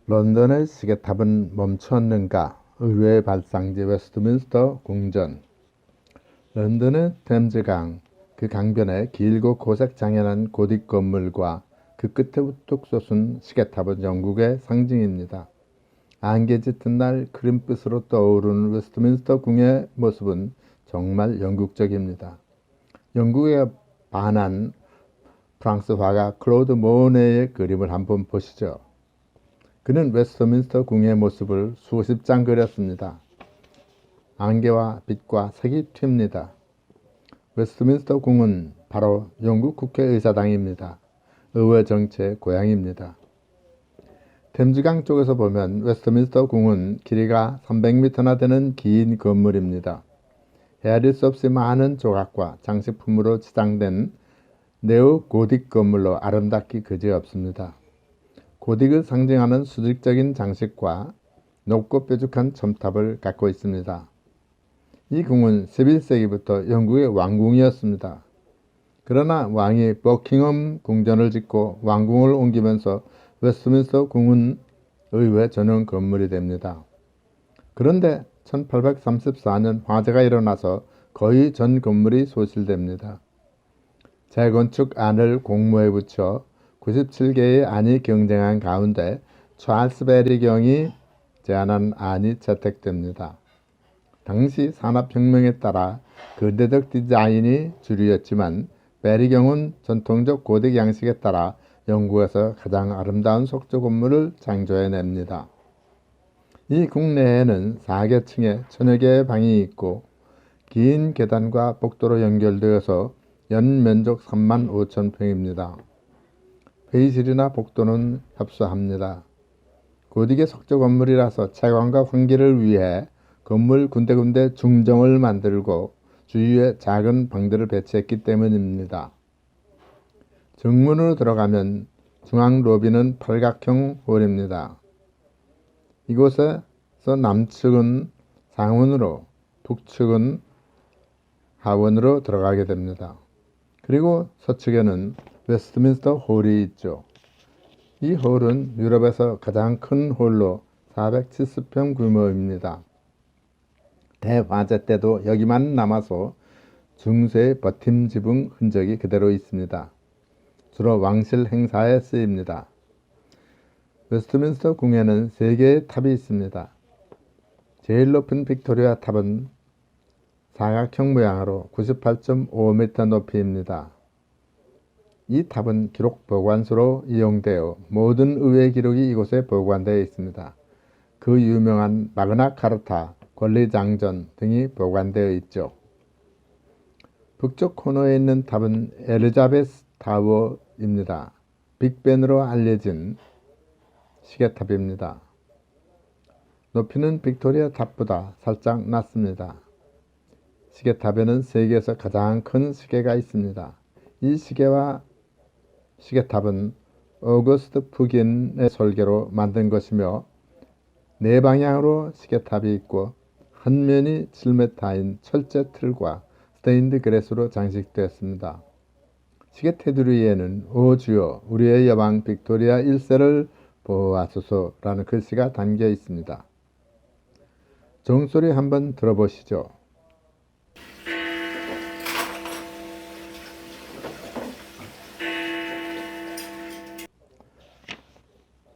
런던의 시계탑은 멈추었는가? 의외의 발상지 웨스트민스터 궁전. 런던의 템즈강, 그 강변에 길고 고색 장연한 고딕 건물과 그 끝에 우뚝 솟은 시계탑은 영국의 상징입니다. 안개 짙은 날 크림빛으로 떠오르는 웨스트민스터 궁의 모습은 정말 영국적입니다. 영국에 반한 프랑스 화가 클로드 모네의 그림을 한번 보시죠. 그는 웨스트민스터 궁의 모습을 수십 장 그렸습니다. 안개와 빛과 색이 튑니다. 웨스트민스터 궁은 바로 영국 국회의사당입니다. 의회 정치의 고향입니다. 템즈강 쪽에서 보면 웨스트민스터 궁은 길이가 300m나 되는 긴 건물입니다. 헤아릴 수 없이 많은 조각과 장식품으로 치장된 네오 고딕 건물로 아름답기 그지없습니다. 고딕을 상징하는 수직적인 장식과 높고 뾰족한 첨탑을 갖고 있습니다. 이 궁은 11세기부터 영국의 왕궁이었습니다. 그러나 왕이 버킹엄 궁전을 짓고 왕궁을 옮기면서 웨스트민스터 궁은 의회 전용 건물이 됩니다. 그런데 1834년 화재가 일어나서 거의 전 건물이 소실됩니다. 재건축안을 공모에 붙여 97개의 안이 경쟁한 가운데 찰스 베리 경이 제안한 안이 채택됩니다. 당시 산업혁명에 따라 근대적 디자인이 주류였지만 베리 경은 전통적 고딕 양식에 따라 영국에서 가장 아름다운 속조 건물을 창조해냅니다. 이 궁내에는 4계층에 1000여 개의 방이 있고 긴 계단과 복도로 연결되어서 연면적 35,000평입니다. 회의실이나 복도는 협소합니다. 고딕의 속조 건물이라서 채광과 환기를 위해 건물 군데군데 중정을 만들고 주위에 작은 방들을 배치했기 때문입니다. 정문으로 들어가면 중앙 로비는 팔각형 홀입니다. 이곳에서 남측은 상원으로, 북측은 하원으로 들어가게 됩니다. 그리고 서측에는 웨스트민스터 홀이 있죠. 이 홀은 유럽에서 가장 큰 홀로 470평 규모입니다. 대화재 때도 여기만 남아서 중세의 버팀 지붕 흔적이 그대로 있습니다. 주로 왕실 행사에 쓰입니다. 웨스트민스터 궁에는 3개의 탑이 있습니다. 제일 높은 빅토리아 탑은 사각형 모양으로 98.5m 높이입니다. 이 탑은 기록 보관소로 이용되어 모든 의회 기록이 이곳에 보관되어 있습니다. 그 유명한 마그나 카르타, 권리장전 등이 보관되어 있죠. 북쪽 코너에 있는 탑은 엘리자베스 타워입니다. 빅벤으로 알려진 시계탑입니다. 높이는 빅토리아 탑보다 살짝 낮습니다. 시계탑에는 세계에서 가장 큰 시계가 있습니다. 이 시계와 시계탑은 오거스트 푸긴의 설계로 만든 것이며 네 방향으로 시계탑이 있고 한 면이 7m인 철제 틀과 스테인드 그래스로 장식되었습니다. 시계 테두리에는 오 주여 우리의 여왕 빅토리아 1세를 보호하소서라는 글씨가 담겨 있습니다. 종소리 한번 들어보시죠.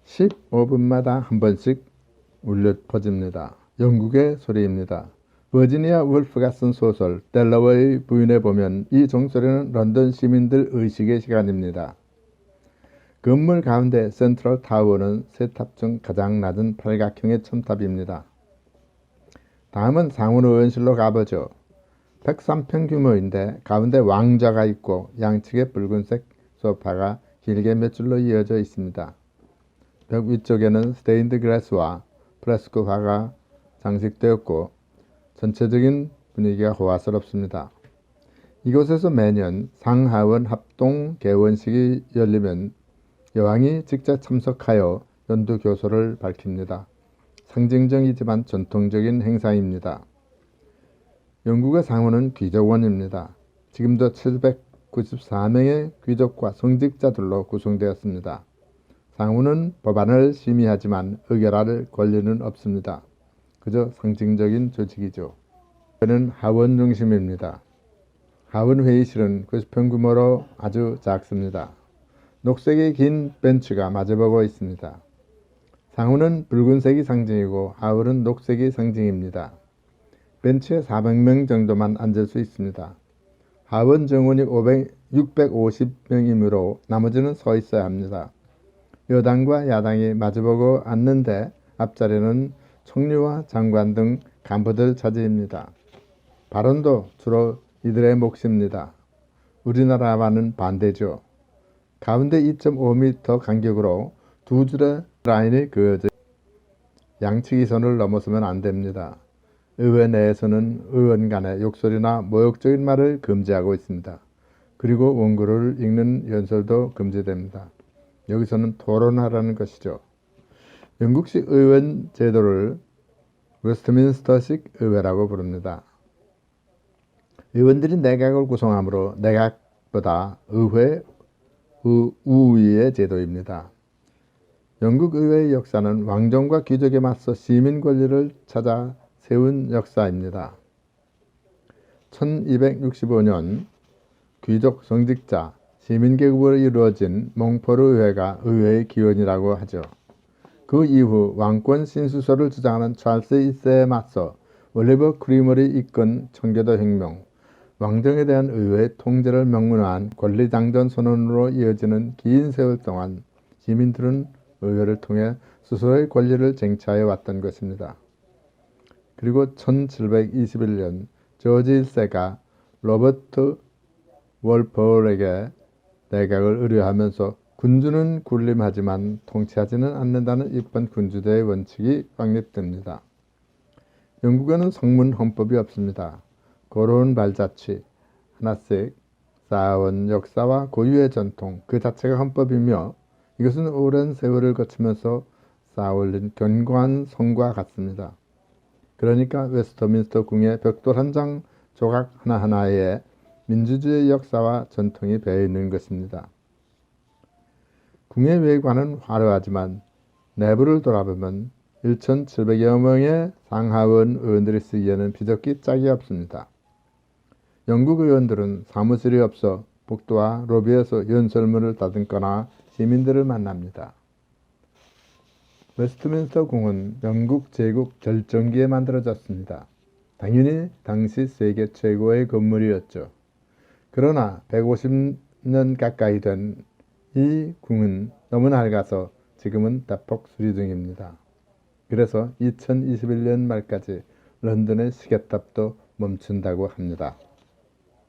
15분마다 한 번씩 울려 퍼집니다. 영국의 소리입니다. 버지니아 울프가 쓴 소설 델러웨이 부인에 보면 이 종소리는 런던 시민들 의식의 시간입니다. 건물 가운데 센트럴 타워는 세 탑 중 가장 낮은 팔각형의 첨탑입니다. 다음은 상원 의원실로 가보죠. 103평 규모인데 가운데 왕좌가 있고 양측에 붉은색 소파가 길게 몇 줄로 이어져 있습니다. 벽 위쪽에는 스테인드 그래스와 프레스코 화가 장식되었고 전체적인 분위기가 호화스럽습니다. 이곳에서 매년 상하원 합동 개원식이 열리면 여왕이 직접 참석하여 연두 교소를 밝힙니다. 상징적이지만 전통적인 행사입니다. 영국의 상원은 귀족원입니다. 지금도 794명의 귀족과 성직자들로 구성되었습니다. 상원은 법안을 심의하지만 의결할 권리는 없습니다. 그저 상징적인 조직이죠. 그는 하원 중심입니다. 하원 회의실은 90평 규모로 아주 작습니다. 녹색의 긴 벤치가 마주보고 있습니다. 상원은 붉은색이 상징이고 하원은 녹색이 상징입니다. 벤치에 400명 정도만 앉을 수 있습니다. 하원 정원이 650명이므로 나머지는 서 있어야 합니다. 여당과 야당이 마주보고 앉는데 앞자리는 총리와 장관 등 간부들 차지입니다. 발언도 주로 이들의 몫입니다. 우리나라와는 반대죠. 가운데 2.5m 간격으로 두 줄의 라인이 그어져 양측이 선을 넘어서면 안 됩니다. 의회 내에서는 의원 간의 욕설이나 모욕적인 말을 금지하고 있습니다. 그리고 원고를 읽는 연설도 금지됩니다. 여기서는 토론하라는 것이죠. 영국식 의원 제도를 웨스트민스터식 의회라고 부릅니다. 의원들이 내각을 구성하므로 내각보다 의회 우위의 제도입니다. 영국 의회의 역사는 왕정과 귀족에 맞서 시민 권리를 찾아 세운 역사입니다. 1265년 귀족 성직자 시민계급으로 이루어진 몽포르 의회가 의회의 기원이라고 하죠. 그 이후 왕권 신수설을 주장하는 찰스 1세에 맞서 올리버 크리머리 이끈 청교도 혁명, 왕정에 대한 의회의 통제를 명문화한 권리당전 선언으로 이어지는 긴 세월 동안 시민들은 의회를 통해 스스로의 권리를 쟁취하여 왔던 것입니다. 그리고 1721년 조지 1세가 로버트 월폴에게 내각을 의뢰하면서 군주는 군림하지만 통치하지는 않는다는 일본 군주제의 원칙이 확립됩니다. 영국에는 성문 헌법이 없습니다. 고로운 발자취 하나씩 쌓아온 역사와 고유의 전통 그 자체가 헌법이며 이것은 오랜 세월을 거치면서 쌓아올린 견고한 성과 같습니다. 그러니까 웨스트민스터 궁의 벽돌 한 장 조각 하나하나에 민주주의의 역사와 전통이 배어 있는 것입니다. 궁의 외관은 화려하지만 내부를 돌아보면 1,700여 명의 상하원 의원들이 쓰기에는 비적기 짝이 없습니다. 영국 의원들은 사무실이 없어 복도와 로비에서 연설문을 다듬거나 시민들을 만납니다. 웨스트민스터 궁은 영국 제국 결정기에 만들어졌습니다. 당연히 당시 세계 최고의 건물이었죠. 그러나 150년 가까이 된 이 궁은 너무 낡아서 지금은 대폭 수리 중입니다. 그래서 2021년 말까지 런던의 시계탑도 멈춘다고 합니다.